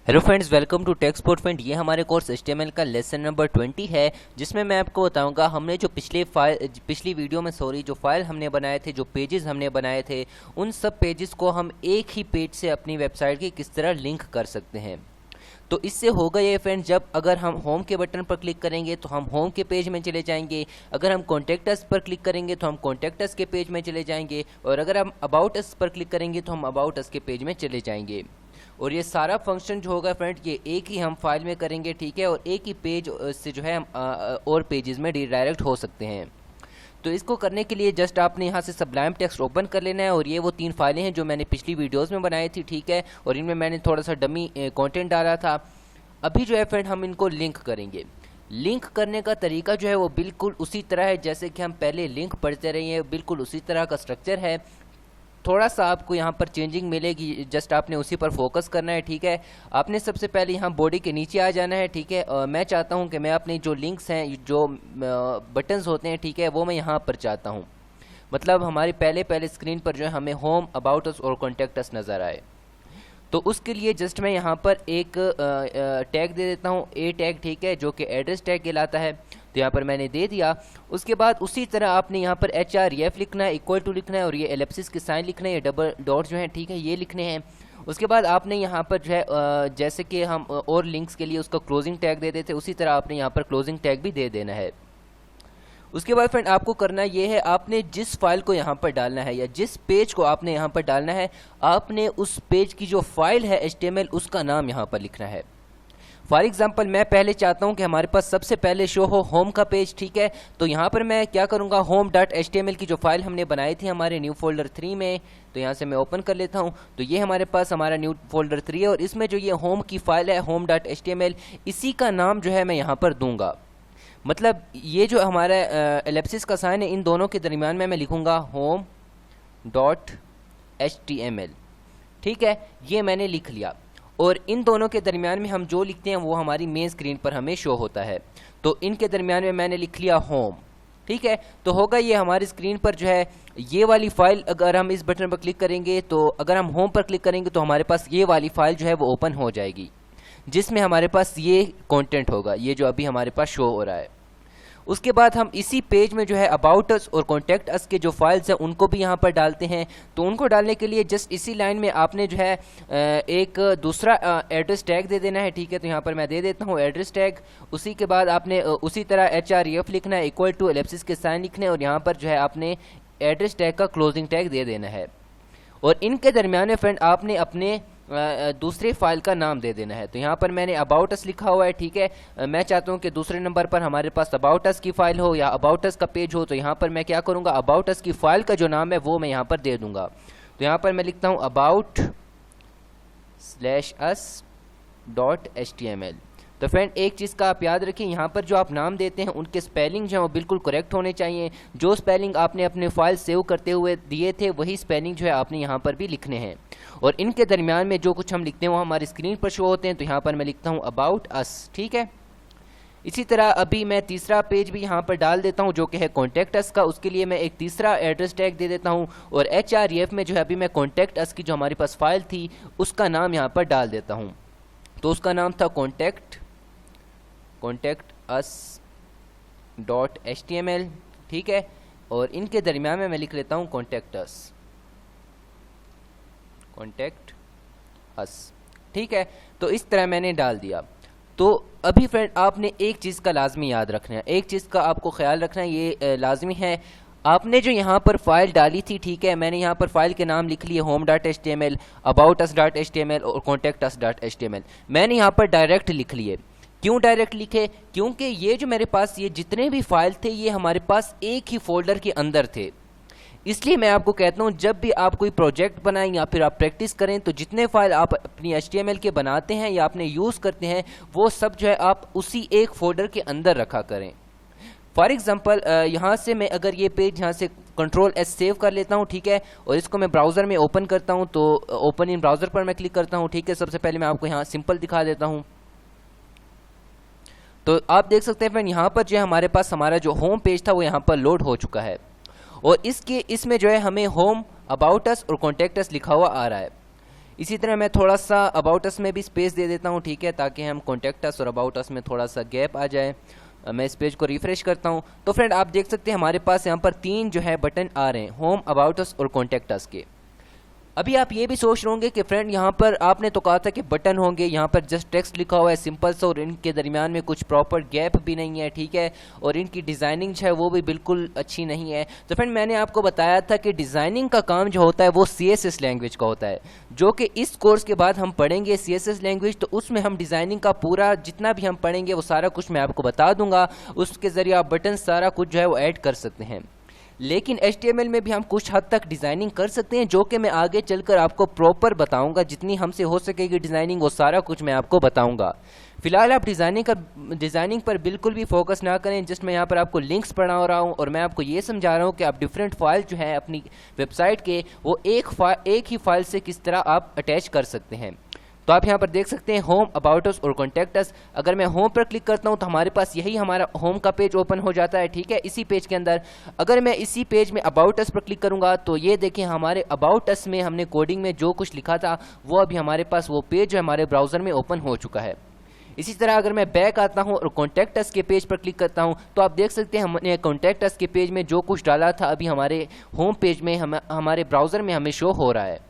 Hello friends, welcome to tech sport friend. ये हमारे course HTML का लेसन नंबर 20 है, जिसमें मैं आपको बताऊंगा हमने जो पिछली वीडियो में जो फाइल हमने बनाए थे, जो पेजेस हमने बनाए थे, उन सब पेजेस को हम एक ही पेज से अपनी वेबसाइट की किस तरह लिंक कर सकते हैं। तो इससे होगा ये फ्रेंड, जब अगर हम होम के बटन पर क्लिक करेंगे तो हम होम के पेज में चले जाएंगे, अगर हम कॉन्टैक्ट अस पर क्लिक करेंगे तो हम कॉन्टैक्ट अस के पेज में चले जाएंगे, और अगर हम अबाउट अस पर क्लिक करेंगे तो हम अबाउट अस के पेज में चले जाएंगे। और ये सारा फंक्शन जो होगा फ्रेंड, ये एक ही हम फाइल में करेंगे, ठीक है, और एक ही पेज से जो है हम और पेजेस में रिडायरेक्ट हो सकते हैं। तो इसको करने के लिए जस्ट आपने यहाँ से सबलाइम टेक्स्ट ओपन कर लेना है, और ये वो 3 फाइलें हैं जो मैंने पिछली वीडियोस में बनाई थी, ठीक है, और इनमें मैंने थोड़ा सा डमी कंटेंट डाला था। अभी जो है फ्रेंड हम इनको लिंक करेंगे। लिंक करने का तरीका जो है वो बिल्कुल उसी तरह है जैसे कि हम पहले लिंक पढ़ते रहे हैं, बिल्कुल उसी तरह का स्ट्रक्चर है। थोड़ा सा आपको यहाँ पर चेंजिंग मिलेगी, जस्ट आपने उसी पर फोकस करना है, ठीक है। आपने सबसे पहले यहाँ बॉडी के नीचे आ जाना है, ठीक है। मैं चाहता हूँ कि मैं अपनी जो लिंक्स हैं, जो बटन्स होते हैं, ठीक है, वो मैं यहाँ पर चाहता हूँ। मतलब हमारे पहले स्क्रीन पर जो है हमें होम, अबाउट अस और कॉन्टैक्ट अस नज़र आए। तो उसके लिए जस्ट मैं यहाँ पर एक टैग दे देता हूँ, ए टैग, ठीक है, जो कि एड्रेस टैग कहलाता है। तो यहाँ पर मैंने दे दिया। उसके बाद उसी तरह आपने यहाँ पर HREF लिखना है, इक्वल टू लिखना है, और ये एलिप्सिस के साइन लिखना है, ये डबल डॉट जो है, ठीक है, ये लिखने हैं। उसके बाद आपने यहाँ पर जो है जैसे कि हम और लिंक्स के लिए उसका क्लोजिंग टैग दे देते, उसी तरह आपने यहाँ पर क्लोजिंग टैग भी दे देना है। उसके बाद फ्रेंड आपको करना ये है, आपने जिस फाइल को यहाँ पर डालना है या जिस पेज को आपने यहाँ पर डालना है, आपने उस पेज की जो फाइल है HTML, उसका नाम यहाँ पर लिखना है। फॉर एग्जाम्पल मैं पहले चाहता हूँ कि हमारे पास सबसे पहले शो हो होम का पेज, ठीक है। तो यहाँ पर मैं क्या करूँगा, home.html की जो फाइल हमने बनाई थी हमारे न्यू फोल्डर 3 में, तो यहाँ से मैं ओपन कर लेता हूँ। तो ये हमारे पास हमारा न्यू फोल्डर 3 है, और इसमें जो ये होम की फाइल है home.html, इसी का नाम जो है मैं यहाँ पर दूंगा। मतलब ये जो हमारा एलिप्सिस का साइन है, इन दोनों के दरमियान में मैं लिखूंगा home.html, ठीक है, ये मैंने लिख लिया। और इन दोनों के दरमियान में हम जो लिखते हैं वो हमारी मेन स्क्रीन पर हमें शो होता है। तो इनके दरमियान में मैंने लिख लिया होम, ठीक है। तो होगा ये हमारी स्क्रीन पर जो है ये वाली फाइल, अगर हम इस बटन पर क्लिक करेंगे, तो अगर हम होम पर क्लिक करेंगे तो हमारे पास ये वाली फाइल जो है वो ओपन हो जाएगी, जिसमें हमारे पास ये कंटेंट होगा, ये जो अभी हमारे पास शो हो रहा है। उसके बाद हम इसी पेज में जो है अबाउट अस और कॉन्टैक्ट अस के जो फाइल्स हैं उनको भी यहाँ पर डालते हैं। तो उनको डालने के लिए जस्ट इसी लाइन में आपने जो है एक दूसरा एड्रेस टैग दे देना है, ठीक है। तो यहाँ पर मैं दे देता हूँ एड्रेस टैग। उसी के बाद आपने उसी तरह HREF लिखना है, इक्वल टू एलिप्सिस के साइन लिखने, और यहाँ पर जो है आपने एड्रेस टैग का क्लोजिंग टैग दे देना है। और इनके दरमियान में फ्रेंड आपने अपने दूसरी फाइल का नाम दे देना है। तो यहाँ पर मैंने अबाउट अस लिखा हुआ है, ठीक है। मैं चाहता हूँ कि दूसरे नंबर पर हमारे पास अबाउट अस की फाइल हो या अबाउट अस का पेज हो। तो यहाँ पर मैं क्या करूँगा, अबाउट अस की फाइल का जो नाम है वो मैं यहाँ पर दे दूंगा। तो यहाँ पर मैं लिखता हूँ about/us.html। तो फ्रेंड एक चीज़ का आप याद रखें, यहाँ पर जो आप नाम देते हैं उनके स्पेलिंग जो है वो बिल्कुल करेक्ट होने चाहिए। जो स्पेलिंग आपने अपने फाइल सेव करते हुए दिए थे वही स्पेलिंग जो है आपने यहाँ पर भी लिखने हैं। और इनके दरमियान में जो कुछ हम लिखते हैं वो हमारी स्क्रीन पर शो होते हैं। तो यहाँ पर मैं लिखता हूँ अबाउट अस, ठीक है। इसी तरह अभी मैं तीसरा पेज भी यहाँ पर डाल देता हूँ जो कि है कॉन्टैक्ट अस का। उसके लिए मैं एक तीसरा एड्रेस टैग दे देता हूँ, और HREF में जो है अभी मैं कॉन्टैक्ट अस की जो हमारे पास फाइल थी उसका नाम यहाँ पर डाल देता हूँ। तो उसका नाम था कॉन्टैक्ट us.html, ठीक है। और इनके दरमियान में मैं लिख लेता हूँ कॉन्टैक्ट अस, ठीक है। तो इस तरह मैंने डाल दिया। तो अभी फ्रेंड आपने एक चीज़ का लाजमी याद रखना है, एक चीज़ का आपको ख्याल रखना है, ये लाजमी है। आपने जो यहाँ पर फाइल डाली थी, ठीक है, मैंने यहाँ पर फाइल के नाम लिख लिए home.html, aboutus.html और contactus.html। मैंने यहाँ पर डायरेक्ट लिख लिए। क्यों डायरेक्ट लिखे? क्योंकि ये जो मेरे पास ये जितने भी फाइल थे ये हमारे पास एक ही फोल्डर के अंदर थे। इसलिए मैं आपको कहता हूँ जब भी आप कोई प्रोजेक्ट बनाएं या फिर आप प्रैक्टिस करें, तो जितने फाइल आप अपनी HTML के बनाते हैं या आपने यूज़ करते हैं वो सब जो है आप उसी एक फोल्डर के अंदर रखा करें। फॉर एग्जाम्पल यहाँ से मैं अगर ये पेज यहाँ से Ctrl+S सेव कर लेता हूँ, ठीक है, और इसको मैं ब्राउज़र में ओपन करता हूँ। तो ओपन इन ब्राउज़र पर मैं क्लिक करता हूँ, ठीक है। सबसे पहले मैं आपको यहाँ सिंपल दिखा देता हूँ। तो आप देख सकते हैं फ्रेंड यहाँ पर जो है हमारे पास हमारा जो होम पेज था वो यहाँ पर लोड हो चुका है, और इसमें जो है हमें होम, अबाउट अस और कॉन्टैक्ट अस लिखा हुआ आ रहा है। इसी तरह मैं थोड़ा सा अबाउट अस में भी स्पेस दे देता हूँ, ठीक है, ताकि हम कॉन्टैक्ट अस और अबाउट अस में थोड़ा सा गैप आ जाए। मैं इस पेज को रिफ्रेश करता हूँ तो फ्रेंड आप देख सकते हैं हमारे पास यहाँ पर 3 जो है बटन आ रहे हैं, होम, अबाउट अस और कॉन्टैक्ट अस के। अभी आप ये भी सोच रहे होंगे कि फ्रेंड यहाँ पर आपने तो कहा था कि बटन होंगे, यहाँ पर जस्ट टेक्स्ट लिखा हुआ है सिंपल सा और इनके दरमियान में कुछ प्रॉपर गैप भी नहीं है, ठीक है, और इनकी डिज़ाइनिंग जो है वो भी बिल्कुल अच्छी नहीं है। तो फ्रेंड मैंने आपको बताया था कि डिज़ाइनिंग का काम जो होता है वो CSS लैंग्वेज का होता है, जो कि इस कोर्स के बाद हम पढ़ेंगे CSS लैंग्वेज। तो उसमें हम डिज़ाइनिंग का पूरा जितना भी हम पढ़ेंगे वो सारा कुछ मैं आपको बता दूंगा, उसके ज़रिए आप बटन सारा कुछ जो है वो ऐड कर सकते हैं। लेकिन HTML में भी हम कुछ हद तक डिज़ाइनिंग कर सकते हैं, जो कि मैं आगे चलकर आपको प्रॉपर बताऊंगा। जितनी हमसे हो सकेगी डिज़ाइनिंग वो सारा कुछ मैं आपको बताऊंगा। फिलहाल आप डिज़ाइनिंग पर बिल्कुल भी फोकस ना करें। जस्ट मैं यहाँ पर आपको लिंक्स पढ़ा रहा हूँ और मैं आपको ये समझा रहा हूँ कि आप डिफरेंट फाइल जो है अपनी वेबसाइट के वो एक ही फाइल से किस तरह आप अटैच कर सकते हैं। तो आप यहाँ पर देख सकते हैं होम, अबाउट अस और कॉन्टैक्ट अस। अगर मैं होम पर क्लिक करता हूँ तो हमारे पास यही हमारा होम का पेज ओपन हो जाता है, ठीक है, इसी पेज के अंदर। अगर मैं इसी पेज में अबाउट अस पर क्लिक करूँगा तो ये देखें हमारे अबाउट अस में हमने कोडिंग में जो कुछ लिखा था वो अभी हमारे पास वो पेज जो हमारे ब्राउज़र में ओपन हो चुका है। इसी तरह अगर मैं बैक आता हूँ और कॉन्टैक्ट अस के पेज पर क्लिक करता हूँ तो आप देख सकते हैं हमने कॉन्टैक्ट अस के पेज में जो कुछ डाला था अभी हमारे होम पेज में हमारे ब्राउज़र में हमें शो हो रहा है,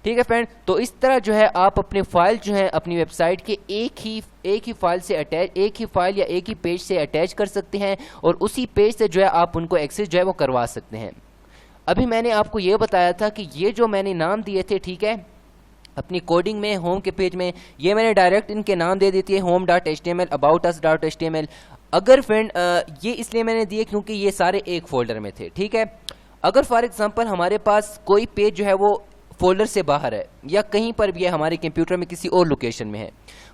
ठीक है फ्रेंड। तो इस तरह जो है आप अपने फाइल जो है अपनी वेबसाइट के एक ही फाइल से अटैच, एक ही फाइल या एक ही पेज से अटैच कर सकते हैं और उसी पेज से जो है आप उनको एक्सेस जो है वो करवा सकते हैं। अभी मैंने आपको ये बताया था कि ये जो मैंने नाम दिए थे, ठीक है, अपनी कोडिंग में होम के पेज में, ये मैंने डायरेक्ट इनके नाम दे देती है home.html, aboutus.html। अगर फ्रेंड ये इसलिए मैंने दिए क्योंकि ये सारे एक फोल्डर में थे, ठीक है। अगर फॉर एग्जांपल हमारे पास कोई पेज जो है वो फोल्डर से बाहर है या कहीं पर भी है हमारे कंप्यूटर में किसी और लोकेशन में है,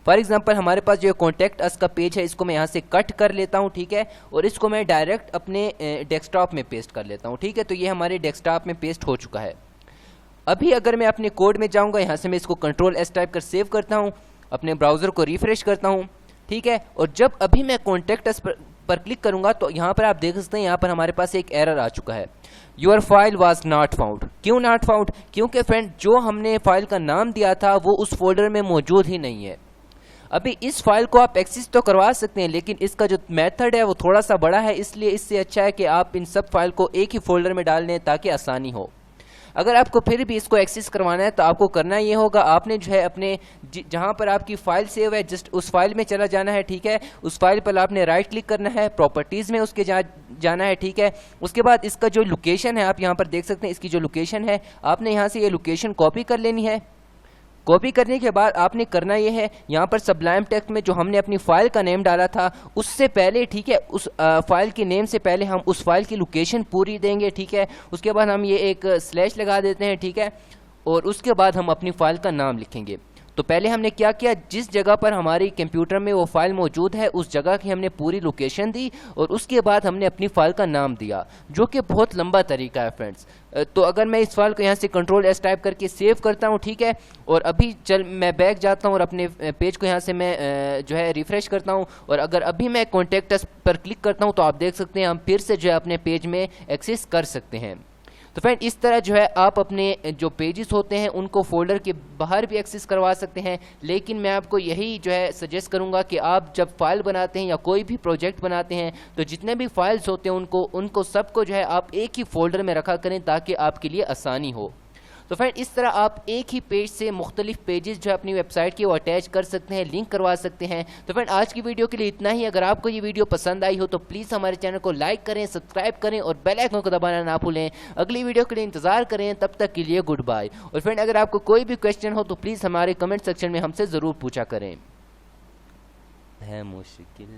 फॉर एग्जांपल हमारे पास जो कॉन्टैक्ट अस का पेज है इसको मैं यहाँ से कट कर लेता हूँ, ठीक है, और इसको मैं डायरेक्ट अपने डेस्कटॉप में पेस्ट कर लेता हूँ, ठीक है। तो ये हमारे डेस्कटॉप में पेस्ट हो चुका है। अभी अगर मैं अपने कोड में जाऊँगा, यहाँ से मैं इसको Ctrl+S टाइप कर सेव करता हूँ, अपने ब्राउज़र को रिफ्रेश करता हूँ, ठीक है, और जब अभी मैं कॉन्टैक्ट अस पर क्लिक करूंगा तो यहाँ पर आप देख सकते हैं यहाँ पर हमारे पास एक एरर आ चुका है, your file was not found. क्यों नॉट फाउंड? क्योंकि फ्रेंड जो हमने फाइल का नाम दिया था वो उस फोल्डर में मौजूद ही नहीं है। अभी इस फाइल को आप एक्सेस तो करवा सकते हैं लेकिन इसका जो मेथड है वो थोड़ा सा बड़ा है, इसलिए इससे अच्छा है कि आप इन सब फाइल को एक ही फोल्डर में डाल लें ताकि आसानी हो। अगर आपको फिर भी इसको एक्सेस करवाना है तो आपको करना ये होगा, आपने जो है अपने जहाँ पर आपकी फाइल सेव है जस्ट उस फाइल में चला जाना है, ठीक है। उस फाइल पर आपने राइट क्लिक करना है, प्रॉपर्टीज़ में उसके जाना है, ठीक है। उसके बाद इसका जो लोकेशन है आप यहाँ पर देख सकते हैं, इसकी जो लोकेशन है आपने यहाँ से ये लोकेशन कॉपी कर लेनी है। कॉपी करने के बाद आपने करना ये है, यहाँ पर सबलाइम टेक्स्ट में जो हमने अपनी फाइल का नेम डाला था उससे पहले, ठीक है, उस फाइल के नेम से पहले हम उस फाइल की लोकेशन पूरी देंगे, ठीक है। उसके बाद हम ये एक स्लैश लगा देते हैं, ठीक है, और उसके बाद हम अपनी फाइल का नाम लिखेंगे। तो पहले हमने क्या किया, जिस जगह पर हमारी कंप्यूटर में वो फाइल मौजूद है उस जगह की हमने पूरी लोकेशन दी और उसके बाद हमने अपनी फाइल का नाम दिया, जो कि बहुत लंबा तरीका है फ्रेंड्स। तो अगर मैं इस फाइल को यहाँ से Ctrl+S टाइप करके सेव करता हूँ, ठीक है, और अभी मैं बैक जाता हूँ और अपने पेज को यहाँ से मैं जो है रिफ्रेश करता हूँ और अगर अभी मैं कॉन्टैक्ट अस पर क्लिक करता हूँ तो आप देख सकते हैं हम फिर से जो है अपने पेज में एक्सेस कर सकते हैं। तो फ्रेंड इस तरह जो है आप अपने जो पेजेस होते हैं उनको फोल्डर के बाहर भी एक्सेस करवा सकते हैं, लेकिन मैं आपको यही जो है सजेस्ट करूंगा कि आप जब फाइल बनाते हैं या कोई भी प्रोजेक्ट बनाते हैं तो जितने भी फाइल्स होते हैं उनको सबको जो है आप एक ही फोल्डर में रखा करें ताकि आपके लिए आसानी हो। तो फ्रेंड इस तरह आप एक ही पेज से मुख्तलिफ पेजेस जो है अपनी वेबसाइट के वो अटैच कर सकते हैं, लिंक करवा सकते हैं। तो फ्रेंड आज की वीडियो के लिए इतना ही। अगर आपको ये वीडियो पसंद आई हो तो प्लीज़ हमारे चैनल को लाइक करें, सब्सक्राइब करें और बेल आइकन को दबाना ना भूलें। अगली वीडियो के लिए इंतजार करें, तब तक के लिए गुड बाय। और फ्रेंड अगर आपको कोई भी क्वेश्चन हो तो प्लीज़ हमारे कमेंट सेक्शन में हमसे ज़रूर पूछा करें। है मुश्किल